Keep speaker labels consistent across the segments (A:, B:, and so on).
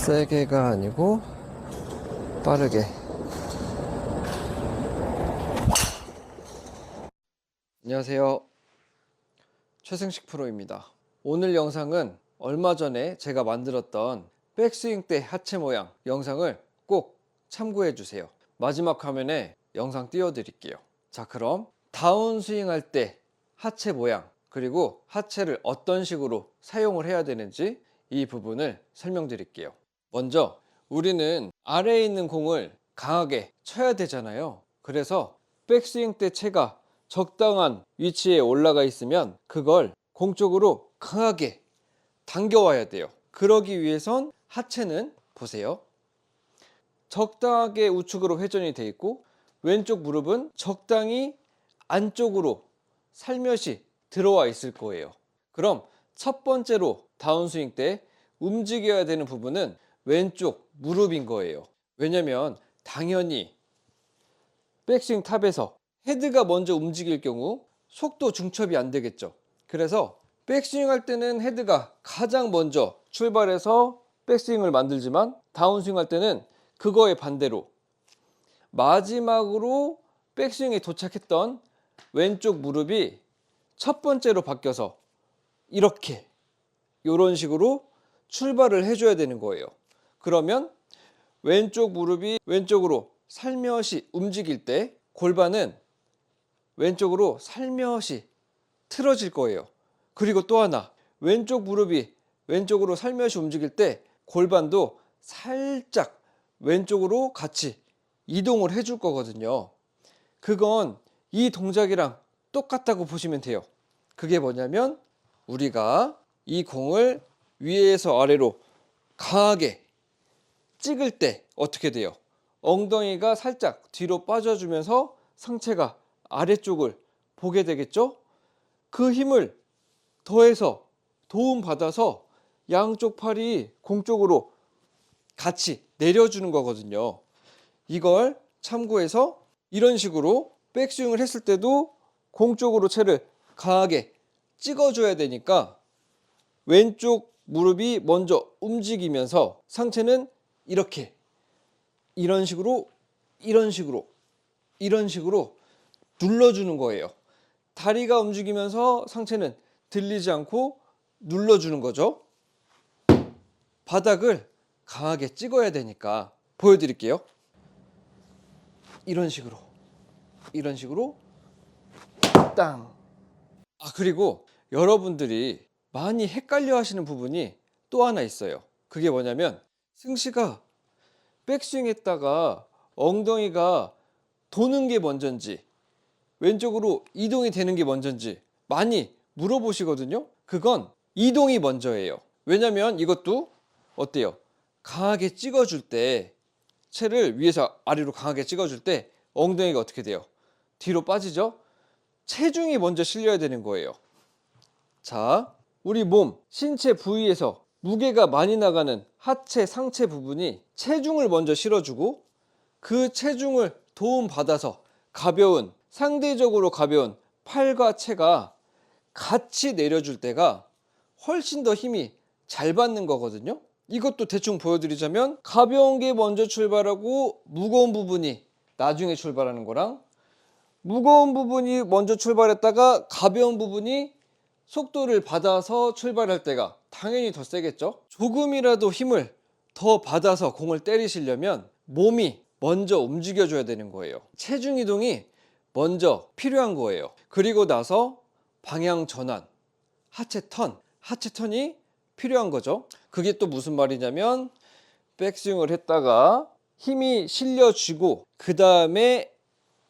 A: 세게가 아니고 빠르게. 안녕하세요, 최승식 프로입니다. 오늘 영상은 얼마 전에 제가 만들었던 백스윙 때 하체 모양 영상을 꼭 참고해 주세요. 마지막 화면에 영상 띄워 드릴게요. 자, 그럼 다운스윙 할 때 하체 모양, 그리고 하체를 어떤 식으로 사용을 해야 되는지 이 부분을 설명드릴게요. 먼저 우리는 아래에 있는 공을 강하게 쳐야 되잖아요. 그래서 백스윙 때 채가 적당한 위치에 올라가 있으면 그걸 공 쪽으로 강하게 당겨와야 돼요. 그러기 위해선 하체는 보세요, 적당하게 우측으로 회전이 돼 있고 왼쪽 무릎은 적당히 안쪽으로 살며시 들어와 있을 거예요. 그럼 첫 번째로 다운스윙 때 움직여야 되는 부분은 왼쪽 무릎인 거예요. 왜냐면 당연히 백스윙 탑에서 헤드가 먼저 움직일 경우 속도 중첩이 안 되겠죠. 그래서 백스윙 할 때는 헤드가 가장 먼저 출발해서 백스윙을 만들지만 다운스윙 할 때는 그거의 반대로 마지막으로 백스윙에 도착했던 왼쪽 무릎이 첫 번째로 바뀌어서 이렇게 이런 식으로 출발을 해줘야 되는 거예요. 그러면 왼쪽 무릎이 왼쪽으로 살며시 움직일 때 골반은 왼쪽으로 살며시 틀어질 거예요. 그리고 또 하나, 왼쪽 무릎이 왼쪽으로 살며시 움직일 때 골반도 살짝 왼쪽으로 같이 이동을 해줄 거거든요. 그건 이 동작이랑 똑같다고 보시면 돼요. 그게 뭐냐면 우리가 이 공을 위에서 아래로 강하게 찍을 때 어떻게 돼요? 엉덩이가 살짝 뒤로 빠져주면서 상체가 아래쪽을 보게 되겠죠? 그 힘을 더해서 도움받아서 양쪽 팔이 공 쪽으로 같이 내려주는 거거든요. 이걸 참고해서 이런 식으로 백스윙을 했을 때도 공 쪽으로 채를 강하게 찍어줘야 되니까 왼쪽 무릎이 먼저 움직이면서 상체는 이렇게 이런 식으로 눌러주는 거예요. 다리가 움직이면서 상체는 들리지 않고 눌러주는 거죠. 바닥을 강하게 찍어야 되니까 보여드릴게요. 이런 식으로 땅. 그리고 여러분들이 많이 헷갈려 하시는 부분이 또 하나 있어요. 그게 뭐냐면 승시가 백스윙 했다가 엉덩이가 도는 게 먼저인지 왼쪽으로 이동이 되는 게 먼저인지 많이 물어보시거든요. 그건 이동이 먼저예요. 왜냐면 이것도 어때요? 강하게 찍어줄 때, 채를 위에서 아래로 강하게 찍어줄 때 엉덩이가 어떻게 돼요? 뒤로 빠지죠? 체중이 먼저 실려야 되는 거예요. 자, 우리 몸 신체 부위에서 무게가 많이 나가는 하체, 상체 부분이 체중을 먼저 실어주고 그 체중을 도움받아서 상대적으로 가벼운 팔과 체가 같이 내려줄 때가 훨씬 더 힘이 잘 받는 거거든요. 이것도 대충 보여드리자면 가벼운 게 먼저 출발하고 무거운 부분이 나중에 출발하는 거랑 무거운 부분이 먼저 출발했다가 가벼운 부분이 속도를 받아서 출발할 때가 당연히 더 세겠죠. 조금이라도 힘을 더 받아서 공을 때리시려면 몸이 먼저 움직여줘야 되는 거예요. 체중 이동이 먼저 필요한 거예요. 그리고 나서 방향 전환, 하체 턴이 필요한 거죠. 그게 또 무슨 말이냐면 백스윙을 했다가 힘이 실려지고 그 다음에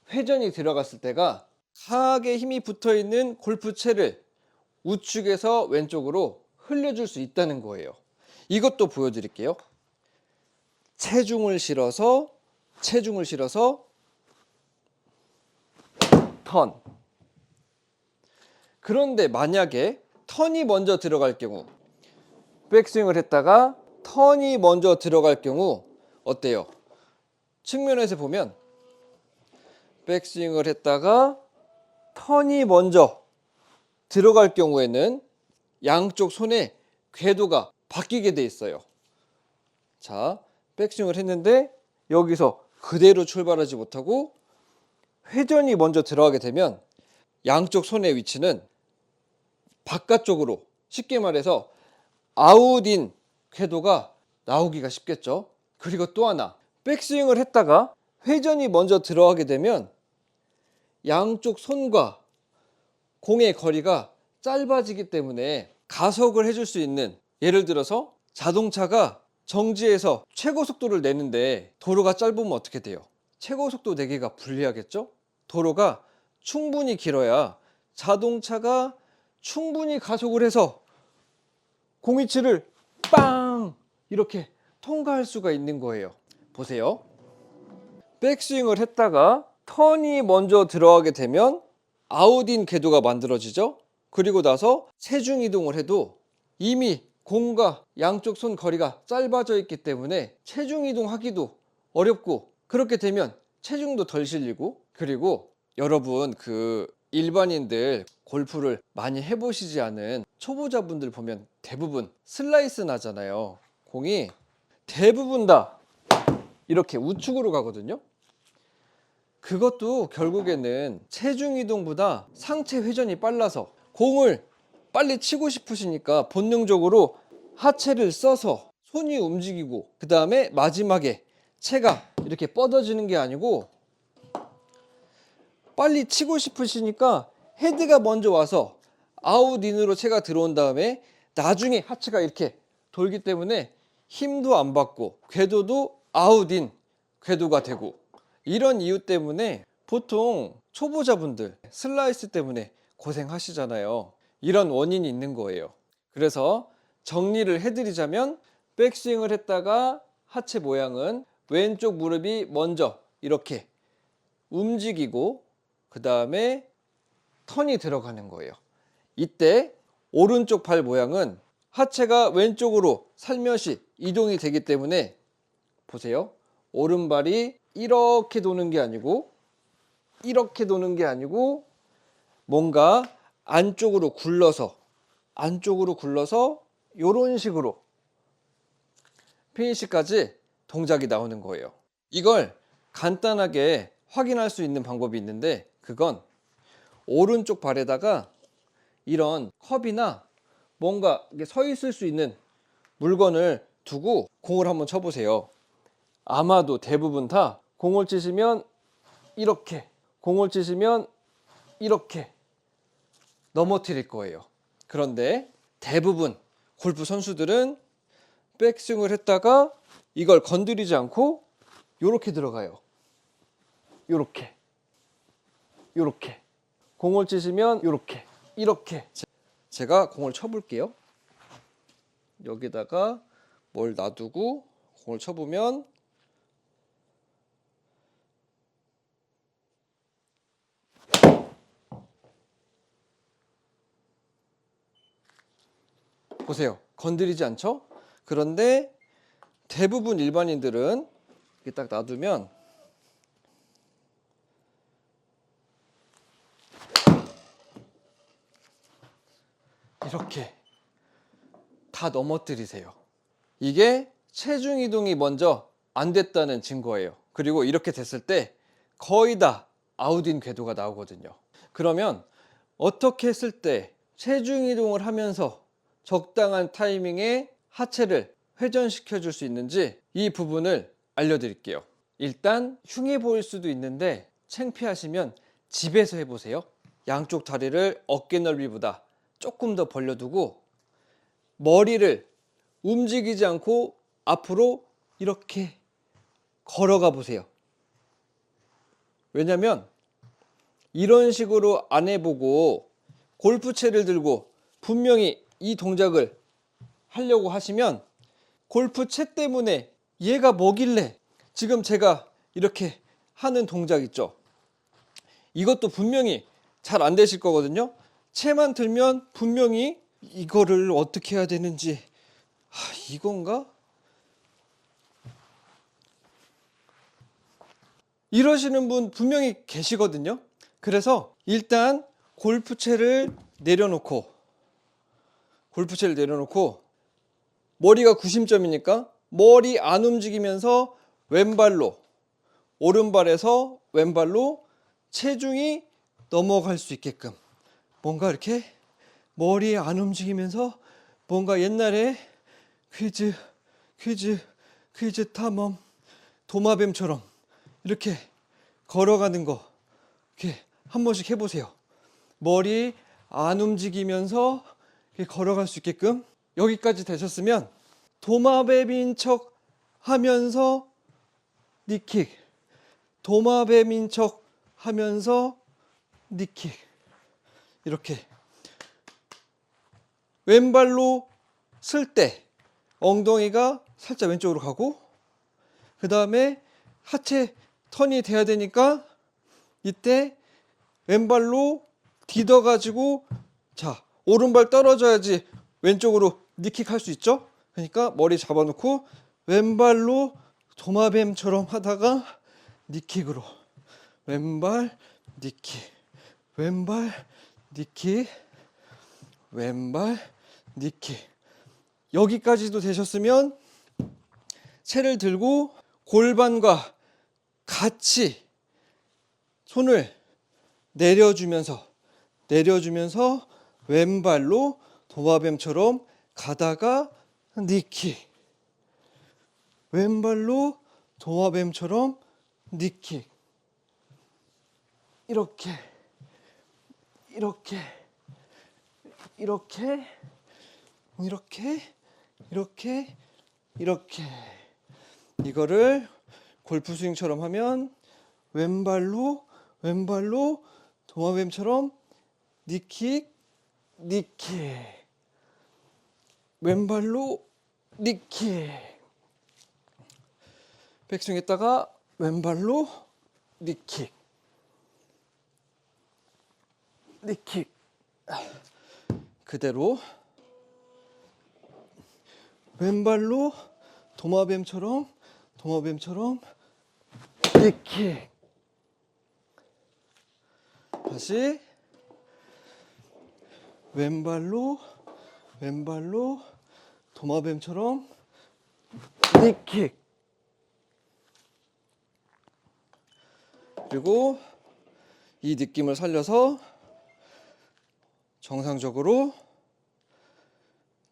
A: 회전이 들어갔을 때가 강하게 힘이 붙어있는 골프채를 우측에서 왼쪽으로 흘려줄 수 있다는 거예요. 이것도 보여드릴게요. 체중을 실어서 턴. 그런데 만약에 턴이 먼저 들어갈 경우, 백스윙을 했다가 턴이 먼저 들어갈 경우 어때요? 측면에서 보면 백스윙을 했다가 턴이 먼저 들어갈 경우에는 양쪽 손의 궤도가 바뀌게 돼 있어요. 자, 백스윙을 했는데 여기서 그대로 출발하지 못하고 회전이 먼저 들어가게 되면 양쪽 손의 위치는 바깥쪽으로, 쉽게 말해서 아웃인 궤도가 나오기가 쉽겠죠. 그리고 또 하나, 백스윙을 했다가 회전이 먼저 들어가게 되면 양쪽 손과 공의 거리가 짧아지기 때문에 가속을 해줄 수 있는, 예를 들어서 자동차가 정지해서 최고 속도를 내는데 도로가 짧으면 어떻게 돼요? 최고 속도 내기가 불리하겠죠? 도로가 충분히 길어야 자동차가 충분히 가속을 해서 공이치를 빵! 이렇게 통과할 수가 있는 거예요. 보세요. 백스윙을 했다가 턴이 먼저 들어가게 되면 아웃인 궤도가 만들어지죠. 그리고 나서 체중 이동을 해도 이미 공과 양쪽 손 거리가 짧아져 있기 때문에 체중 이동하기도 어렵고, 그렇게 되면 체중도 덜 실리고, 그리고 여러분 일반인들 골프를 많이 해보시지 않은 초보자분들 보면 대부분 슬라이스 나잖아요. 공이 대부분 다 이렇게 우측으로 가거든요. 그것도 결국에는 체중 이동보다 상체 회전이 빨라서 공을 빨리 치고 싶으시니까 본능적으로 하체를 써서 손이 움직이고, 그 다음에 마지막에 채가 이렇게 뻗어지는 게 아니고 빨리 치고 싶으시니까 헤드가 먼저 와서 아웃인으로 채가 들어온 다음에 나중에 하체가 이렇게 돌기 때문에 힘도 안 받고 궤도도 아웃인 궤도가 되고, 이런 이유 때문에 보통 초보자분들 슬라이스 때문에 고생하시잖아요. 이런 원인이 있는 거예요. 그래서 정리를 해드리자면, 백스윙을 했다가 하체 모양은 왼쪽 무릎이 먼저 이렇게 움직이고 그 다음에 턴이 들어가는 거예요. 이때 오른쪽 발 모양은 하체가 왼쪽으로 살며시 이동이 되기 때문에, 보세요. 오른발이 이렇게 도는 게 아니고 이렇게 도는 게 아니고 뭔가 안쪽으로 굴러서 이런 식으로 피니시까지 동작이 나오는 거예요. 이걸 간단하게 확인할 수 있는 방법이 있는데, 그건 오른쪽 발에다가 이런 컵이나 뭔가 서 있을 수 있는 물건을 두고 공을 한번 쳐보세요. 아마도 대부분 다 공을 치시면 이렇게, 공을 치시면 이렇게 넘어뜨릴 거예요. 그런데 대부분 골프 선수들은 백스윙을 했다가 이걸 건드리지 않고 이렇게 들어가요. 이렇게 공을 치시면 이렇게 제가 공을 쳐볼게요. 여기다가 뭘 놔두고 공을 쳐보면 보세요. 건드리지 않죠? 그런데 대부분 일반인들은 이렇게 딱 놔두면 이렇게 다 넘어뜨리세요. 이게 체중 이동이 먼저 안 됐다는 증거예요. 그리고 이렇게 됐을 때 거의 다 아웃인 궤도가 나오거든요. 그러면 어떻게 했을 때 체중 이동을 하면서 적당한 타이밍에 하체를 회전시켜 줄 수 있는지, 이 부분을 알려드릴게요. 일단 흉해 보일 수도 있는데 창피하시면 집에서 해보세요. 양쪽 다리를 어깨 넓이보다 조금 더 벌려두고 머리를 움직이지 않고 앞으로 이렇게 걸어가 보세요. 왜냐면 이런 식으로 안 해보고 골프채를 들고 분명히 이 동작을 하려고 하시면 골프채 때문에 얘가 뭐길래 지금 제가 이렇게 하는 동작 있죠. 이것도 분명히 잘 안 되실 거거든요. 채만 들면 분명히 이거를 어떻게 해야 되는지, 이건가? 이러시는 분 분명히 계시거든요. 그래서 일단 골프채를 내려놓고 머리가 구심점이니까 머리 안 움직이면서 왼발로, 오른발에서 왼발로 체중이 넘어갈 수 있게끔 뭔가 이렇게 머리 안 움직이면서 뭔가 옛날에 퀴즈 탐험 도마뱀처럼 이렇게 걸어가는 거 이렇게 한 번씩 해보세요. 머리 안 움직이면서 이렇게 걸어갈 수 있게끔. 여기까지 되셨으면 도마뱀인 척 하면서 니킥, 도마뱀인 척 하면서 니킥. 이렇게 왼발로 쓸 때 엉덩이가 살짝 왼쪽으로 가고, 그 다음에 하체 턴이 돼야 되니까 이때 왼발로 디뎌 가지고, 자, 오른발 떨어져야지 왼쪽으로 니킥 할 수 있죠. 그러니까 머리 잡아놓고 왼발로 도마뱀처럼 하다가 니킥으로, 왼발 니킥, 왼발 니킥, 왼발 니킥. 여기까지도 되셨으면 채를 들고 골반과 같이 손을 내려주면서 왼발로 도마뱀처럼 가다가 니킥, 왼발로 도마뱀처럼 니킥. 이렇게 이거를 골프 스윙처럼 하면 왼발로 도마뱀처럼 니킥, 왼발로 니킥, 백스윙 했다가 왼발로 니킥, 그대로 왼발로 도마뱀처럼 니킥. 다시 왼발로 도마뱀처럼 니킥. 그리고 이 느낌을 살려서 정상적으로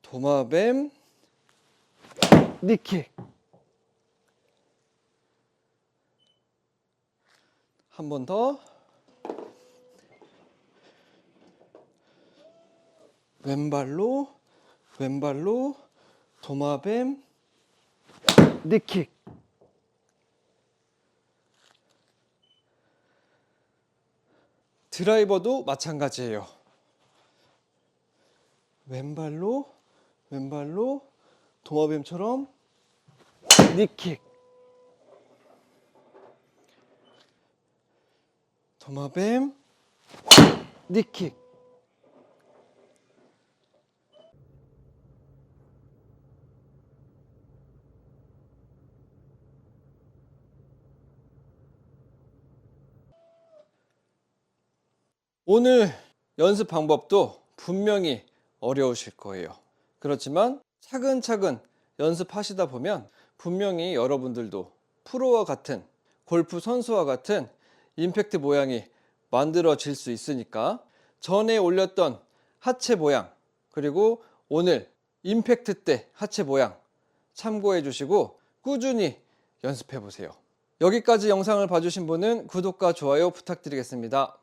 A: 도마뱀 니킥. 한 번 더. 왼발로 도마뱀 니킥. 드라이버도 마찬가지예요. 왼발로 도마뱀처럼 니킥, 도마뱀 니킥. 오늘 연습 방법도 분명히 어려우실 거예요. 그렇지만 차근차근 연습하시다 보면 분명히 여러분들도 프로와 같은, 골프 선수와 같은 임팩트 모양이 만들어질 수 있으니까 전에 올렸던 하체 모양, 그리고 오늘 임팩트 때 하체 모양 참고해 주시고 꾸준히 연습해 보세요. 여기까지 영상을 봐주신 분은 구독과 좋아요 부탁드리겠습니다.